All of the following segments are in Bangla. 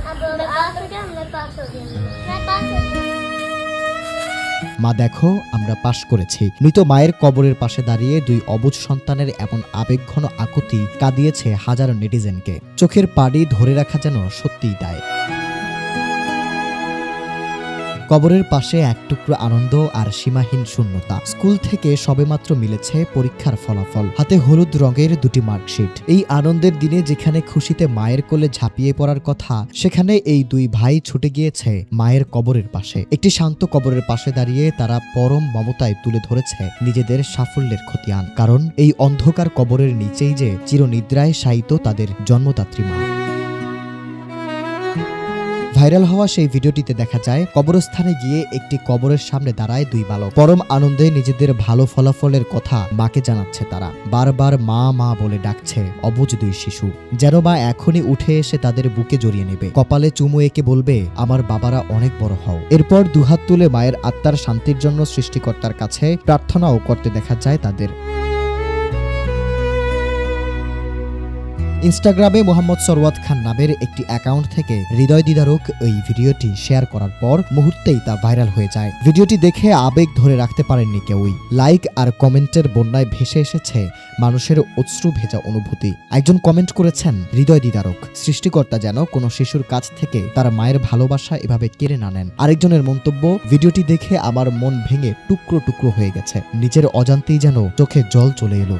अब पास हो गया, मैं पास हो गया, मैं पास हो गया। মা দেখো আমরা পাশ করেছি। মৃত মায়ের কবরের পাশে দাঁড়িয়ে দুই অবুঝ সন্তানের এমন আবেগঘন আকুতি কাঁদিয়েছে হাজারো নেটিজেনকে। চোখের পানি ধরে রাখা যেন সত্যিই দায়। কবরের পাশে এক টুকরো আনন্দ আর সীমাহীন শূন্যতা। স্কুল থেকে সবেমাত্র মিলেছে পরীক্ষার ফলাফল, হাতে হলুদ রঙের দুটি মার্কশিট। এই আনন্দের দিনে যেখানে খুশিতে মায়ের কোলে ঝাঁপিয়ে পড়ার কথা, সেখানে এই দুই ভাই ছুটে গিয়েছে মায়ের কবরের পাশে। একটি শান্ত কবরের পাশে দাঁড়িয়ে তারা পরম মমতায় তুলে ধরেছে নিজেদের সাফল্যের খতিয়ান। কারণ এই অন্ধকার কবরের নিচেই যে চিরনিদ্রায় শায়িত তাদের জন্মদাত্রী মা। ভাইরাল হওয়া সেই ভিডিওটিতে দেখা যায় কবরস্থানে গিয়ে একটি কবরের সামনে দাঁড়ায় দুই বালক। পরম আনন্দে নিজেদের ভালো ফলাফলের কথা মাকে জানাচ্ছে তারা। বারবার মা মা বলে ডাকছে অবুঝ দুই শিশু, যেন মা এখনই উঠে এসে তাদের বুকে জড়িয়ে নেবে, কপালে চুমু এঁকে বলবে আমার বাবারা অনেক বড় হও। এরপর দুহাত তুলে মায়ের আত্মার শান্তির জন্য সৃষ্টিকর্তার কাছে প্রার্থনাও করতে দেখা যায় তাদের। ইনস্টাগ্রামে মোহাম্মদ সরওয়াত খান নামের একটি অ্যাকাউন্ট থেকে হৃদয় দিদারক এই ভিডিওটি শেয়ার করার পর মুহূর্তেই তা ভাইরাল হয়ে যায়। ভিডিওটি দেখে আবেগ ধরে রাখতে পারেননি কেউই। লাইক আর কমেন্টের বন্যায় ভেসে এসেছে মানুষের অশ্রু ভেজা অনুভূতি। একজন কমেন্ট করেছেন হৃদয় দিদারক, সৃষ্টিকর্তা যেন কোনো শিশুর কাছ থেকে তার মায়ের ভালোবাসা এভাবে কেড়ে না নেন। আরেকজনের মন্তব্য, ভিডিওটি দেখে আমার মন ভেঙে টুকরো টুকরো হয়ে গেছে, নিজের অজান্তেই যেন চোখে জল চলে এলো।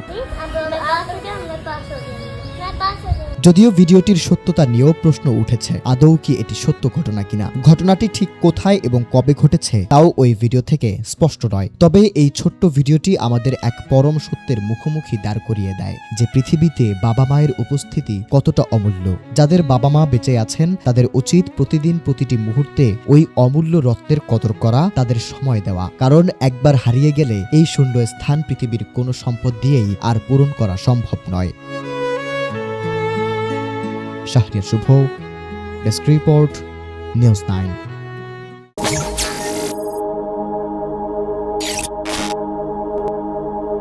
যদিও ভিডিওটির সত্যতা নিয়েও প্রশ্ন উঠেছে, আদৌ কি এটি সত্য ঘটনা কিনা। ঘটনাটি ঠিক কোথায় এবং কবে ঘটেছে তাও ওই ভিডিও থেকে স্পষ্ট নয়। তবে এই ছোট্ট ভিডিওটি আমাদের এক পরম সত্যের মুখোমুখি দাঁড় করিয়ে দেয় যে পৃথিবীতে বাবা মায়ের উপস্থিতি কতটা অমূল্য। যাদের বাবা মা বেঁচে আছেন তাদের উচিত প্রতিদিন প্রতিটি মুহূর্তে ওই অমূল্য রত্নের কদর করা, তাদের সময় দেওয়া। কারণ একবার হারিয়ে গেলে এই শূন্য স্থান পৃথিবীর কোনো সম্পদ দিয়েই আর পূরণ করা সম্ভব নয়। শাহরিয়ার শুভ, ডেস্ক রিপোর্ট, নিউজ 9।